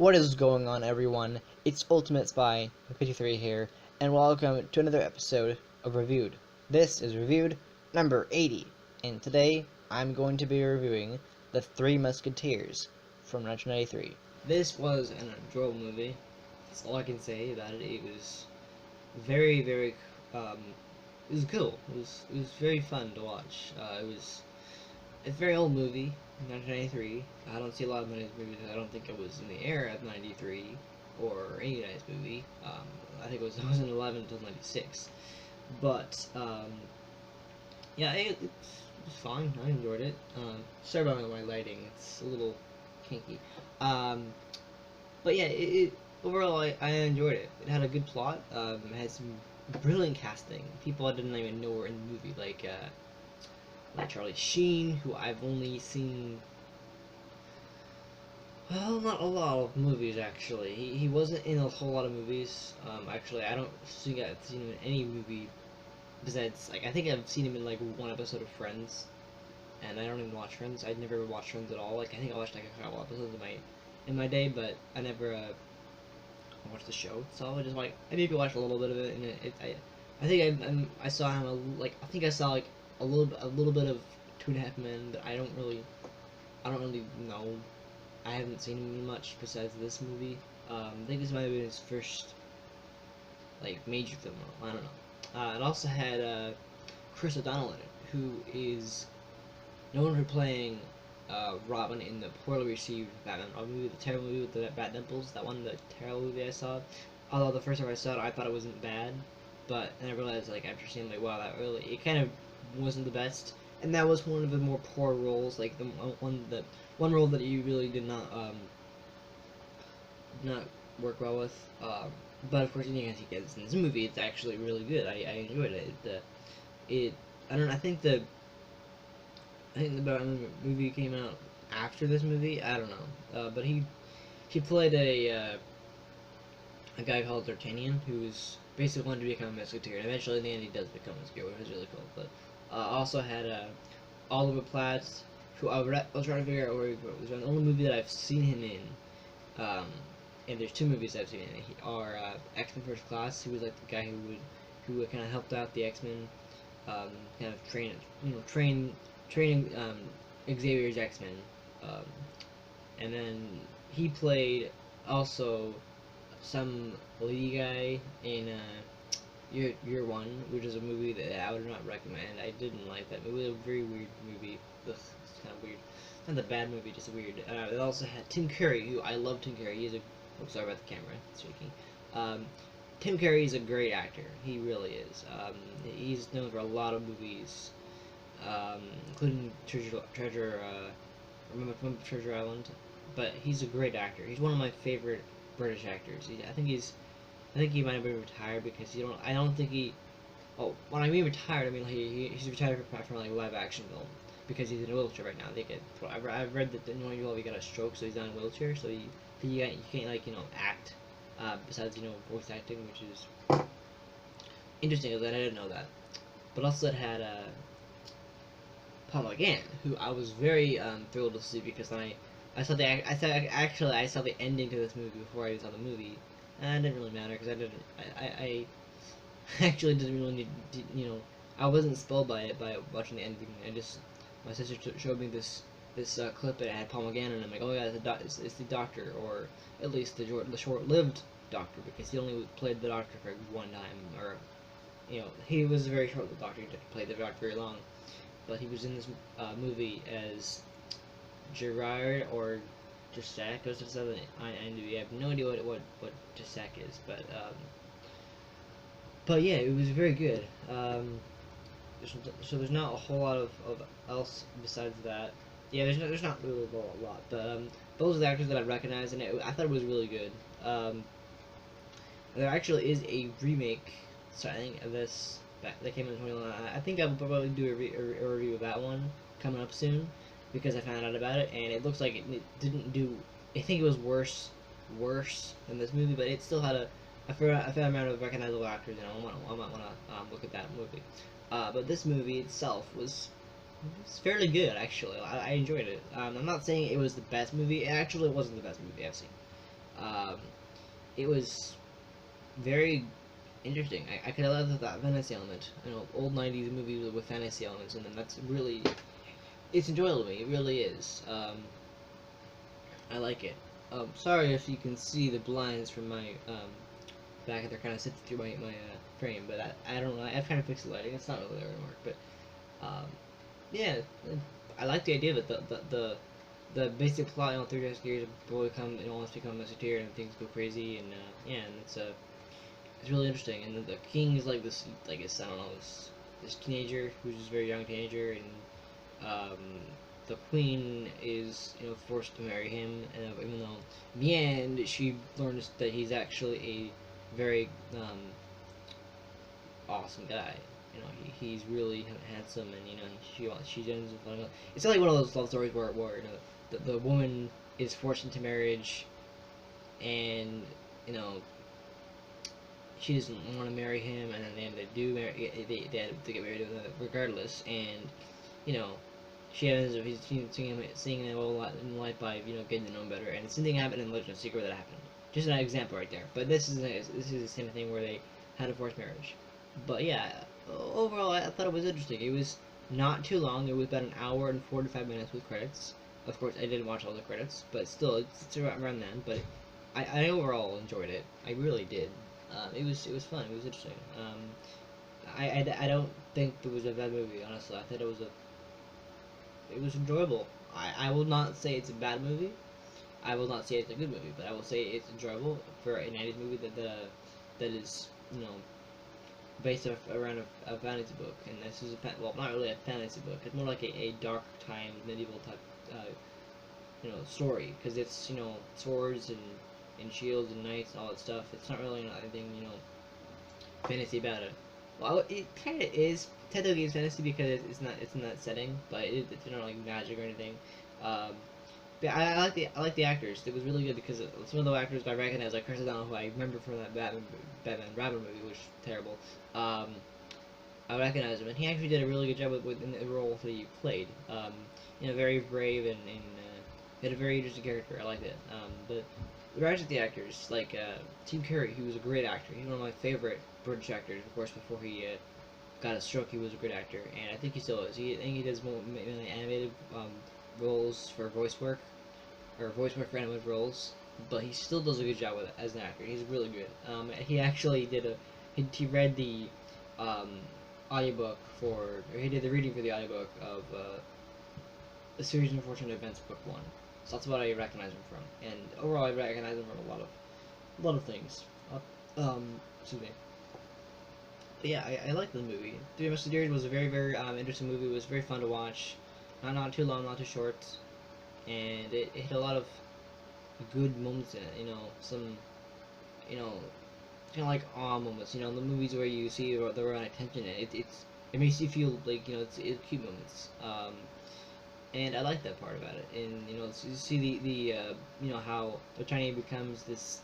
What is going on, everyone? It's Ultimate Spy 53 here, and welcome to another episode of Reviewed. This is Reviewed number 80, and today I'm going to be reviewing The Three Musketeers from 1993. This was an enjoyable movie. That's all I can say about it. It was very, it was cool. It was very fun to watch. It's a very old movie, 1993. I don't see a lot of movies. I don't think it was in the era of 93 or any nice movie. I think it wasn't 11 until 96. But yeah, it was fine. I enjoyed it. Sorry about my lighting; it's a little kinky. But yeah, overall I enjoyed it. It had a good plot. It had some brilliant casting. People I didn't even know were in the movie, like Charlie Sheen, who I've only seen, well, not a lot of movies actually. He wasn't in a whole lot of movies. Actually, I don't think I've seen him in any movie besides, like, I think I've seen him in like one episode of Friends, and I don't even watch Friends. I never watched Friends at all. Like, I think I watched like a couple episodes in my day, but I never watched the show. So I just like I maybe watched a little bit of it, and I think I saw him I think I saw like a little bit of Two and a Half Men, but I don't really know. I haven't seen him much besides this movie. I think this might have been his first like major film. I don't know. It also had Chris O'Donnell in it, who is known for playing Robin in the poorly received Batman movie, the terrible movie with the bat nipples. That one, the terrible movie I saw. Although the first time I saw it, I thought it wasn't bad, but then I realized, like, after seeing, like, wow, it kind of wasn't the best, and that was one of the more poor roles, like the one role that you really did not work well with. But of course, you can see in this movie, it's actually really good. I enjoyed it. I don't know. I think the Batman movie came out after this movie. I don't know. But he played a guy called D'Artagnan, who's basically wanted to become a Musketeer, and eventually in the end he does become a Musketeer, which is really cool. But also had Oliver Platt, who I was trying to figure out where he was. The only movie that I've seen him in, and there's two movies I've seen him in, are X-Men First Class. He was like the guy who kind of helped out the X-Men, kind of training Xavier's X-Men, and then he played also some lady guy in Year One, which is a movie that I would not recommend. I didn't like that movie. It was a very weird movie. Ugh, it's kind of weird. Not a bad movie, just weird. It also had Tim Curry, who I love Tim Curry. He's a sorry about the camera, it's shaking. Tim Curry is a great actor. He really is. He's known for a lot of movies, including remember Treasure Island. But he's a great actor. He's one of my favorite British actors. I think he might have been retired because I don't think he. Oh, when I mean retired, I mean like he's retired from like live action film because he's in a wheelchair right now. I've read that he got a stroke, so he's not in a wheelchair, so he can't like act. Besides voice acting, which is interesting. That I didn't know that. But also it had Paul McGann, who I was very thrilled to see because I saw the ending to this movie before I saw the movie, and it didn't really matter because I actually didn't really need, I wasn't spoiled by it by watching the ending. My sister showed me this clip that had Paul McGann, and I'm like, oh yeah, it's the Doctor, or at least the short-lived Doctor, because he only played the Doctor for one time, or he was a very short-lived Doctor. He didn't play the Doctor very long, but he was in this movie as Gerard or Jussac. Goes to the IMDb. I have no idea what Jussac is, but yeah, it was very good. So there's not a whole lot of else besides that. Yeah, there's not really a lot, but those are the actors that I recognize, and I thought it was really good. There actually is a remake starting of this that came in 2011. I think I'll probably do a review of that one coming up soon because I found out about it, and it looks like it didn't do. I think it was worse than this movie, but it still had a fair amount of recognizable actors. I might want to look at that movie. But this movie itself was fairly good, actually. I enjoyed it. I'm not saying it was the best movie. It actually wasn't the best movie I've seen. Um, it was very interesting. I could have loved that fantasy element. You know, old '90s movies with fantasy elements, and then that's really it's enjoyable to me. It really is. I like it. Sorry if you can see the blinds from my back. They're kind of sitting through my frame, but I don't know. I've kind of fixed the lighting. It's not really there anymore. But yeah, I like the idea of it. The basic plot, you know, Three Musketeers, a boy wants to become a musketeer, and things go crazy, and yeah, and it's really interesting. And the king is like this, I guess I don't know, this teenager who's just a very young teenager, and the queen is forced to marry him, and even though in the end she learns that he's actually a very awesome guy. He's really handsome, and she ends up falling. It's not like one of those love stories where the woman is forced into marriage, and she doesn't want to marry him, and then they do marry. They get married regardless, and she ends up seeing him a lot in life by getting to know him better, and the same thing happened in Legend of Secret that happened. Just an example right there. But this is the same thing where they had a forced marriage. But yeah, overall I thought it was interesting. It was not too long. It was about an hour and 45 minutes with credits. Of course, I didn't watch all the credits, but still, it's around then. But I overall enjoyed it. I really did. It was fun. It was interesting. I don't think it was a bad movie. Honestly, I thought it was enjoyable. I will not say it's a bad movie. I will not say it's a good movie, but I will say it's enjoyable for a '90s movie that is based around a fantasy book, and this is well, not really a fantasy book. It's more like a dark time medieval type story, because it's swords and shields and knights and all that stuff. It's not really anything fantasy about it. Well, it kind of is technically it's fantasy because it's in that setting, but it's not like magic or anything. But I like the actors. It was really good because some of the actors I recognize, like Chris O'Donnell, who I remember from that Batman Robin movie, which was terrible. I recognize him, and he actually did a really good job in the role that he played. Very brave, and he had a very interesting character. I liked it. But the rest of the actors, like Tim Curry, he was a great actor. He's one of my favorite British actors. Of course, before he got a stroke, he was a great actor, and I think he still is. I think he does more mainly animated roles for voice work, or voice work for animated roles, but he still does a good job with it as an actor. He's really good. He actually did he read the audiobook or he did the reading for the audiobook of A Series of Unfortunate Events, Book 1. So that's what I recognize him from. And overall, I recognize him from a lot of things. Excuse me. But yeah, I like the movie. Three Musketeers was a very, very interesting movie. It was very fun to watch. Not too long, not too short. And it hit a lot of good moments in it. Some, kind of like awe moments. The movies where you see the right attention. It makes you feel like it's cute moments. And I like that part about it. And you see the how Tiny becomes this.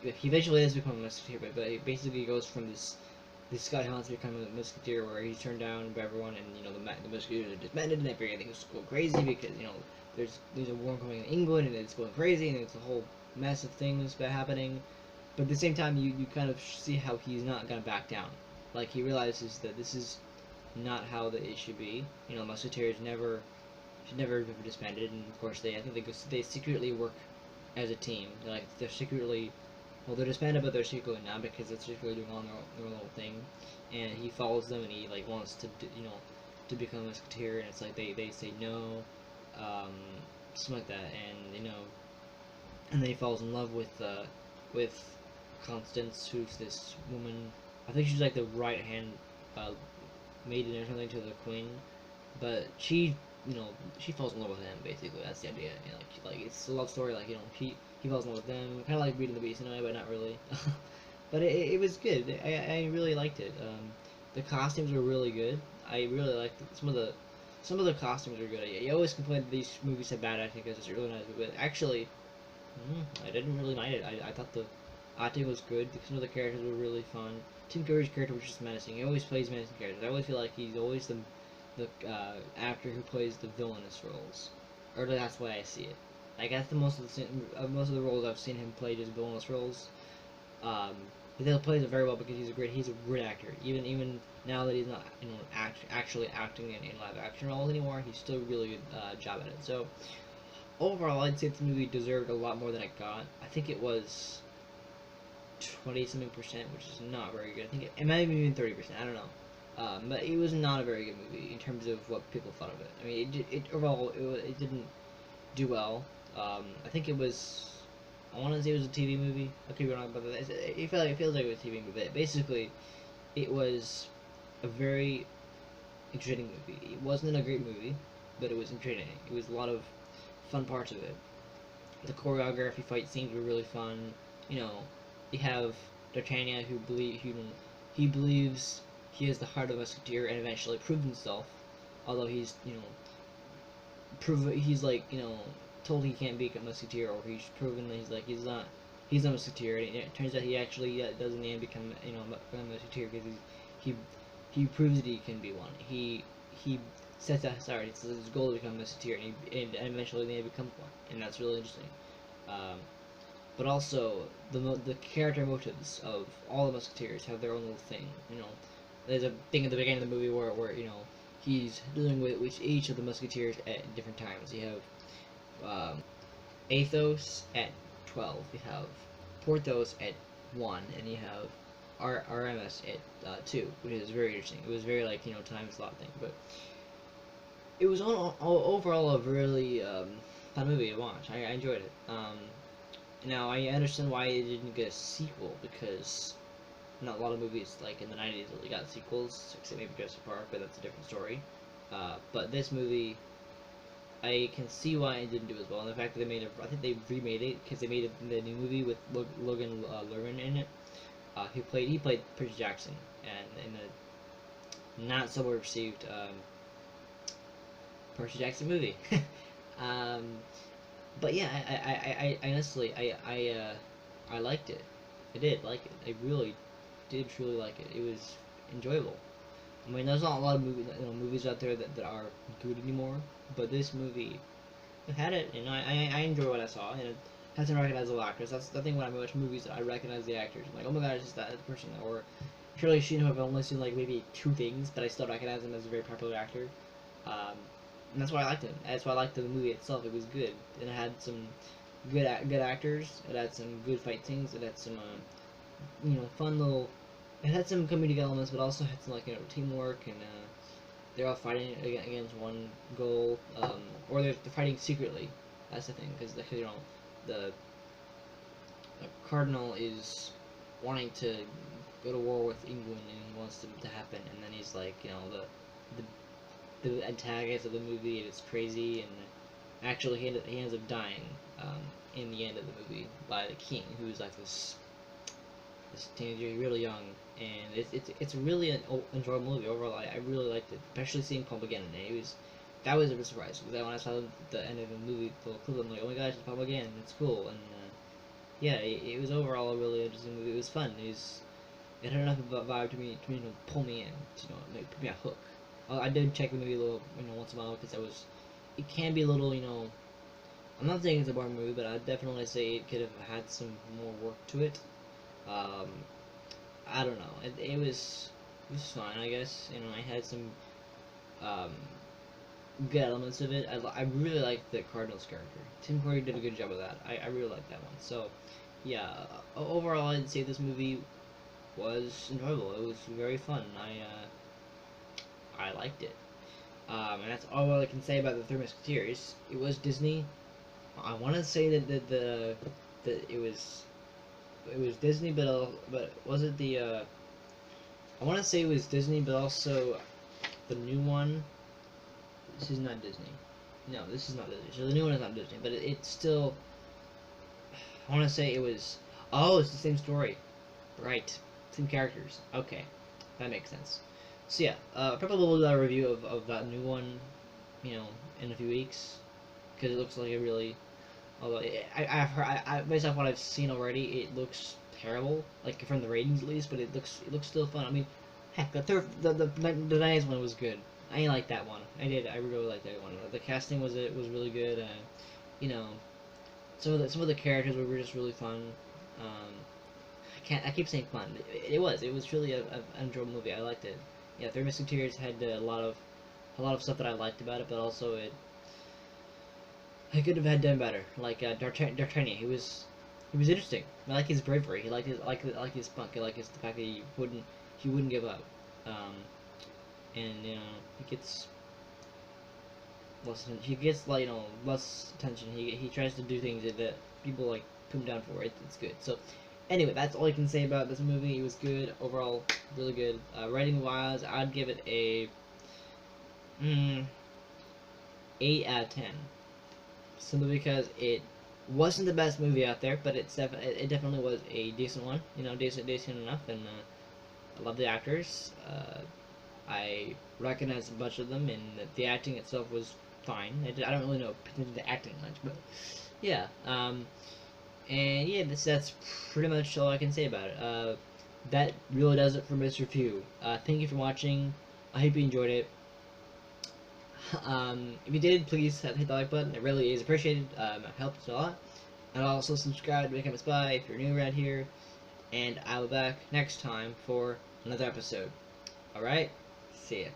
He eventually does become a musketeer, but he basically goes from this guy who wants to become a musketeer, where he's turned down by everyone, and the musketeers are disbanded, and everything's going crazy because there's a war coming in England, and it's going crazy, and it's a whole mess of things happening. But at the same time, you kind of see how he's not gonna back down. Like, he realizes that this is not how it should be. Musketeers should never be disbanded, and of course I think they secretly work as a team. They're secretly, well, they're disbanded, but they're secretly not, because they're secretly doing all their little thing. And he follows them, and he wants to become a musketeer, and it's like they say no, something like that, and and then he falls in love with Constance, who's this woman. I think she's like the right hand maiden or something to the queen, but she falls in love with him. Basically, that's the idea. Like it's a love story. Like he falls in love with them, kind of like Beauty and the Beast in a way, but not really. But it was good. I really liked it. The costumes were really good. I really liked it. Some of the costumes are good. You always complain that these movies have bad acting because it's really nice, but actually, I didn't really mind it. I thought the acting was good. Some of the characters were really fun. Tim Curry's character was just menacing. He always plays menacing characters. I always feel like he's always the actor who plays the villainous roles, or that's why I see it. Like that's most of the roles I've seen him play, just villainous roles. Um, he plays it very well because he's a great actor. Even now that he's not actually acting in live action roles anymore, he's still really good job at it. So overall, I'd say this movie deserved a lot more than it got. I think it was 20-something%, which is not very good. I think it might have been even 30%. I don't know. But it was not a very good movie in terms of what people thought of it. I mean, overall it didn't do well. I think it was. I want to say it was a TV movie. I could be wrong about that. It feels like it was a TV movie. But basically, it was a very entertaining movie. It wasn't a great movie, but it was entertaining. It was a lot of fun parts of it. The choreography, fight scenes were really fun. You know, you have D'Artagnan he believes he has the heart of a musketeer and eventually proves himself. Although he's he's like told he can't be a musketeer, or he's proven that he's not a musketeer, and it turns out he actually does in the end become a musketeer because he he proves that he can be one. He sets out his goal to become a musketeer, and eventually they become one, and that's really interesting. But also the character motives of all the musketeers have their own little thing. There's a thing at the beginning of the movie where he's dealing with each of the musketeers at different times. You have Athos at 12. You have Porthos at 1, and you have RMS at 2, which is very interesting. It was very time slot thing, but it was overall a really fun movie to watch. I enjoyed it. Now I understand why it didn't get a sequel, because not a lot of movies like in the 90s really got sequels, except maybe Jurassic Park, but that's a different story. But this movie, I can see why it didn't do as well, and the fact that I think they remade it because they made the new movie with Logan Lerman in it. He played Percy Jackson, and in a not so well received Percy Jackson movie. But yeah, I honestly I liked it. I did like it. I really did truly like it. It was enjoyable. I mean, there's not a lot of movies out there that are good anymore, but this movie had it, and I enjoy what I saw, and it has some recognizable actors. That's the thing when I watch movies, that I recognize the actors. I'm like, oh my god, it's just that person. Or Charlie Sheen, who I've only seen like maybe 2 things, but I still recognize him as a very popular actor. And that's why I liked him. That's why I liked the movie itself. It was good, and it had some good actors. It had some good fight scenes. It had some fun little. It had some comedic elements, but also had some teamwork, and they're all fighting against one goal, or they're fighting secretly. That's the thing, because the Cardinal is wanting to go to war with England, and he wants them to happen, and then he's like, the antagonist of the movie, and it's crazy, and actually he ends up dying in the end of the movie by the king, who's like this teenager, really young, and it's really an enjoyable movie overall. I really liked it, especially seeing Pulp again, and that was a bit surprise, because when I saw the end of the movie, the clip, I'm like, oh my gosh, it's Pulp again, it's cool, and yeah, it was overall a really interesting movie. It was fun. It had enough of a vibe to pull me in, put me on hook. I did check the movie a little, once in a while, because it can be a little, I'm not saying it's a boring movie, but I'd definitely say it could have had some more work to it. I don't know. It was fine, I guess. I had some good elements of it. I really liked the Cardinal's character. Tim Curry did a good job of that. I really liked that one. So, yeah. Overall, I'd say this movie was enjoyable. It was very fun. I liked it. And that's all I can say about the Three Musketeers. It was Disney. I want to say that it was Disney, but was it the? I want to say it was Disney, but also the new one. This is not Disney. No, this is not Disney. So the new one is not Disney, but it's still. I want to say it was. Oh, it's the same story, right? Same characters. Okay, that makes sense. So yeah, probably we'll do a review of that new one, in a few weeks, because it looks like a really, although I've heard, based off what I've seen already, it looks terrible, like from the ratings at least, but it looks still fun. I mean, heck, the 90s one was good. I like that one. I really liked that one. The casting was really good. some of the characters were just really fun. I keep saying fun. It was truly an enjoyable movie. I liked it. Yeah, Three Musketeers had a lot of stuff that I liked about it, but also I could have had done better. Like D'Artagnan, he was interesting. I like his bravery. He liked his like his spunk. I like the fact that he wouldn't give up. And you know he gets like less attention. He tries to do things that people like put him down for. It's good. So anyway, that's all I can say about this movie. It was good overall, really good. Rating wise, I'd give it a 8 out of 10. Simply because it wasn't the best movie out there, but it definitely was a decent one. You know, decent enough, and I love the actors. I recognized a bunch of them, and the acting itself was fine. I don't really know the acting much, but yeah. And yeah, that's pretty much all I can say about it. That really does it for this review. Thank you for watching. I hope you enjoyed it. If you did, please hit the like button. It really is appreciated. It helps a lot. And also subscribe to become a spy if you're new around here. And I'll be back next time for another episode. Alright? See ya.